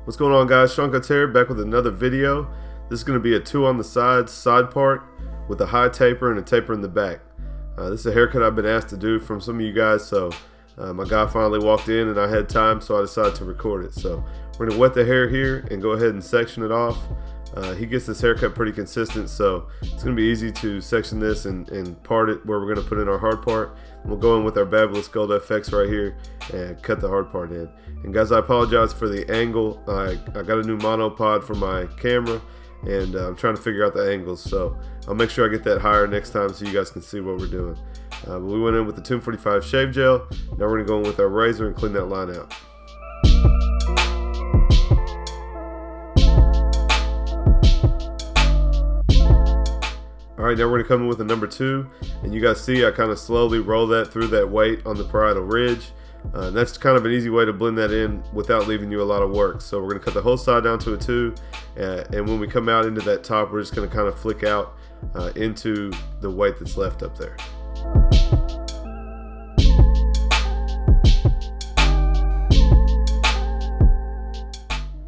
What's going on, guys? Seancutshair back with another video. This is going to be a 2 on the sides side part with a high taper and a taper in the back. This is a haircut I've been asked to do from some of you guys, so my guy finally walked in and I had time, so I decided to record it. So we're going to wet the hair here and go ahead and section it off. He gets this haircut pretty consistent, so it's going to be easy to section this and part it where we're going to put in our hard part. We'll go in with our Babyless Gold FX right here and cut the hard part in. And guys, I apologize for the angle. I got a new monopod for my camera, and I'm trying to figure out the angles, so I'll make sure I get that higher next time so you guys can see what we're doing. But we went in with the 245 shave gel. Now we're going to go in with our razor and clean that line out. Alright, now we're going to come in with a number 2, and you guys see I kind of slowly roll that through that weight on the parietal ridge. And that's kind of an easy way to blend that in without leaving you a lot of work. So we're going to cut the whole side down to a 2, and when we come out into that top, we're just going to kind of flick out into the weight that's left up there.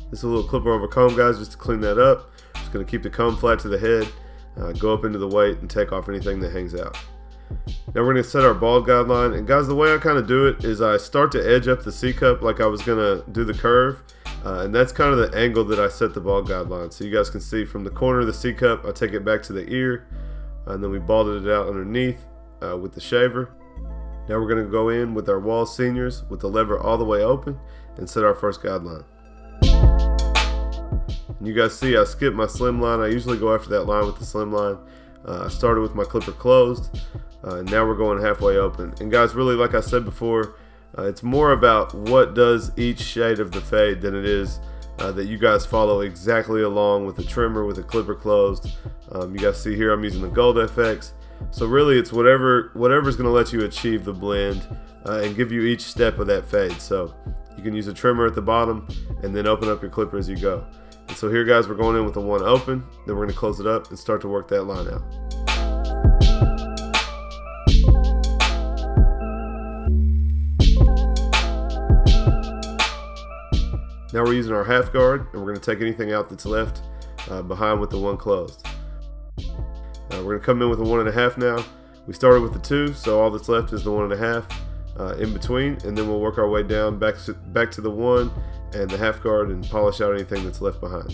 This is a little clipper over comb, guys, just to clean that up. Just going to keep the comb flat to the head. Go up into the weight and take off anything that hangs out. Now we're going to set our bald guideline, and guys, the way I kind of do it is I start to edge up the C-cup like I was going to do the curve, and that's kind of the angle that I set the bald guideline. So you guys can see from the corner of the C-cup, I take it back to the ear, and then we balded it out underneath with the shaver. Now we're going to go in with our wall seniors with the lever all the way open and set our first guideline. And you guys see I skipped my slim line. I usually go after that line with the slim line. I started with my clipper closed, and now we're going halfway open. And guys, really, like I said before, it's more about what does each shade of the fade than it is that you guys follow exactly along with the trimmer with the clipper closed. You guys see here I'm using the Gold FX. So really it's whatever's going to let you achieve the blend and give you each step of that fade. So you can use a trimmer at the bottom and then open up your clipper as you go. And so here, guys, we're going in with the 1 open, then we're going to close it up and start to work that line out. Now we're using our half guard, and we're going to take anything out that's left behind with the 1 closed. We're going to come in with a 1.5 now. We started with the 2, so all that's left is the 1.5 in between, and then we'll work our way down back to the 1 and the half guard and polish out anything that's left behind.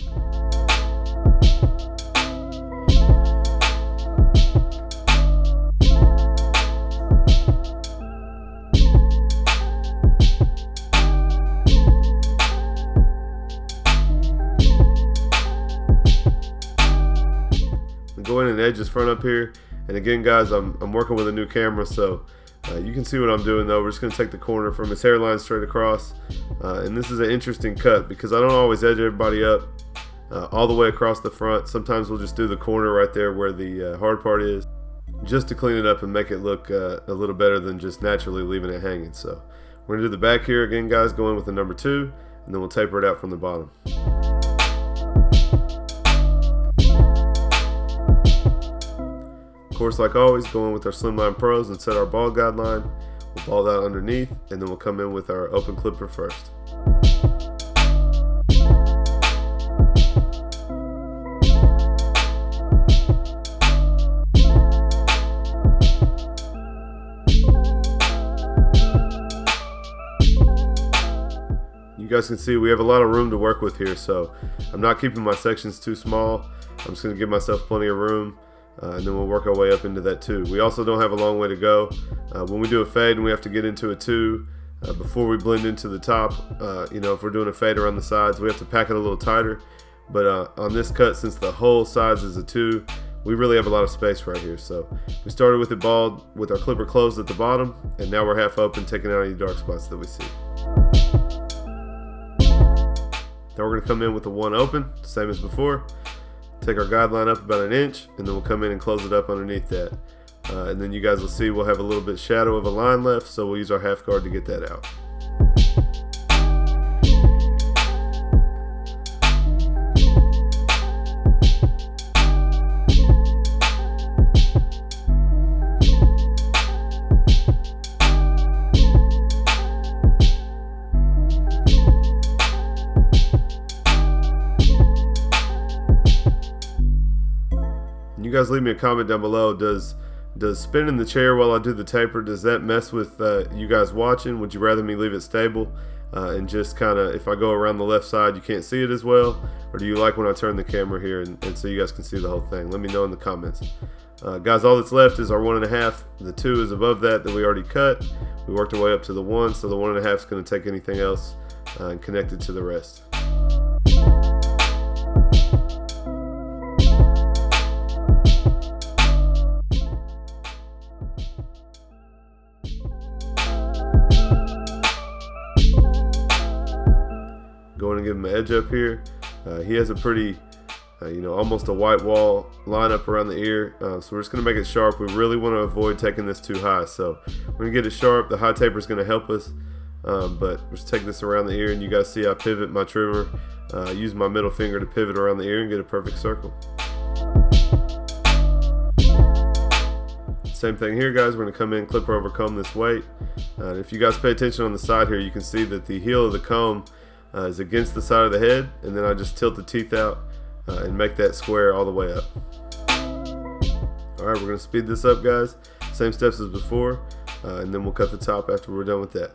Go in and edge this front up here, and again, guys, I'm working with a new camera, so you can see what I'm doing though. We're just going to take the corner from his hairline straight across, and this is an interesting cut because I don't always edge everybody up all the way across the front. Sometimes we'll just do the corner right there where the hard part is, just to clean it up and make it look a little better than just naturally leaving it hanging. So we're going to do the back here again, guys, going with the number 2, and then we'll taper it out from the bottom. Of course, like always, go in with our Slimline Pros and set our bald guideline. We'll bald out underneath, and then we'll come in with our open clipper first. You guys can see we have a lot of room to work with here, so I'm not keeping my sections too small. I'm just going to give myself plenty of room. And then we'll work our way up into that 2. We also don't have a long way to go. When we do a fade and we have to get into a 2 before we blend into the top, if we're doing a fade around the sides, we have to pack it a little tighter. But on this cut, since the whole size is a 2, we really have a lot of space right here. So we started with it bald with our clipper closed at the bottom, and now we're half open, taking out any dark spots that we see. Now we're going to come in with the 1 open, same as before. Take our guideline up about 1 inch, and then we'll come in and close it up underneath that. And then you guys will see we'll have a little bit shadow of a line left, so we'll use our half guard to get that out. guys leave me a comment down below. Does spinning the chair while I do the taper, does that mess with you guys watching? Would you rather me leave it stable and just kind of, if I go around the left side, you can't see it as well? Or do you like when I turn the camera here and so you guys can see the whole thing? Let me know in the comments. Guys, all that's left is our 1.5. The 2 is above that we already cut. We worked our way up to the 1, so the 1.5 is going to take anything else and connect it to the rest. Going to give him an edge up here. He has a pretty, almost a white wall line up around the ear. So we're just going to make it sharp. We really want to avoid taking this too high. So we're going to get it sharp. The high taper is going to help us. But we're just taking this around the ear, and you guys see I pivot my trimmer. Use my middle finger to pivot around the ear and get a perfect circle. Same thing here, guys. We're going to come in, clipper over comb this weight. If you guys pay attention on the side here, you can see that the heel of the comb is against the side of the head, and then I just tilt the teeth out and make that square all the way up. Alright, we're going to speed this up, guys. Same steps as before, and then we'll cut the top after we're done with that.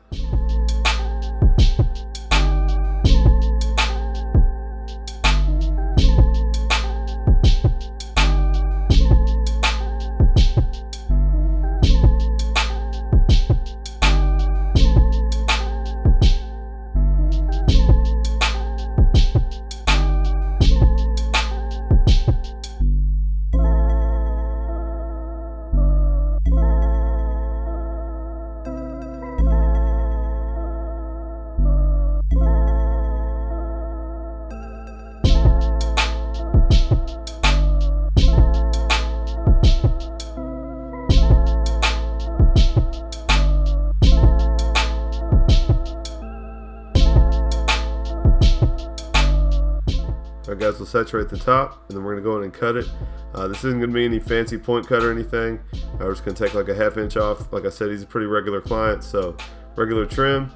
Alright guys, we'll saturate the top and then we're going to go in and cut it. This isn't going to be any fancy point cut or anything. We're just going to take like a 1/2 inch off. Like I said, he's a pretty regular client, so regular trim,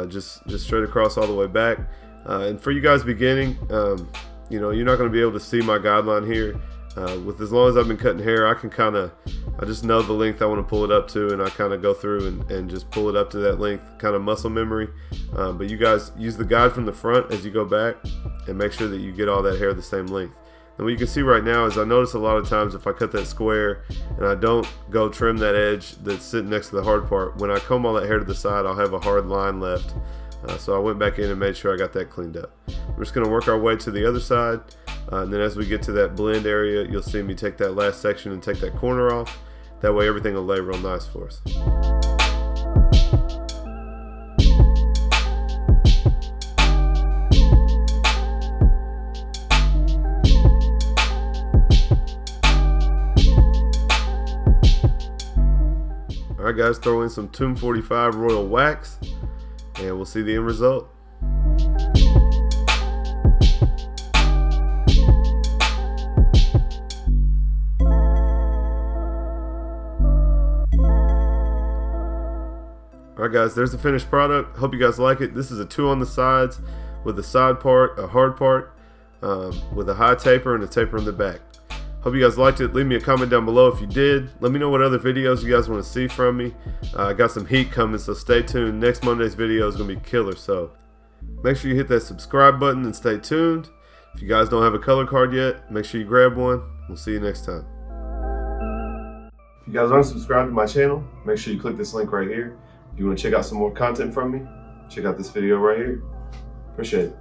just straight across all the way back. And for you guys beginning, you're not going to be able to see my guideline here. With as long as I've been cutting hair, I just know the length I want to pull it up to, and I kind of go through and just pull it up to that length, kind of muscle memory. But you guys use the guide from the front as you go back and make sure that you get all that hair the same length. And what you can see right now is I notice a lot of times if I cut that square and I don't go trim that edge that's sitting next to the hard part, when I comb all that hair to the side, I'll have a hard line left. So I went back in and made sure I got that cleaned up. We're just going to work our way to the other side, and then as we get to that blend area, you'll see me take that last section and take that corner off. That way everything will lay real nice for us. Alright guys, throw in some Tomb 45 Royal Wax, and we'll see the end result. Alright guys, there's the finished product. Hope you guys like it. This is a 2 on the sides with a side part, a hard part, with a high taper and a taper in the back. Hope you guys liked it. Leave me a comment down below if you did. Let me know what other videos you guys want to see from me. I got some heat coming, so stay tuned. Next Monday's video is going to be killer, so make sure you hit that subscribe button and stay tuned. If you guys don't have a color card yet, make sure you grab one. We'll see you next time. If you guys aren't subscribed to my channel, make sure you click this link right here. If you want to check out some more content from me, check out this video right here. Appreciate it.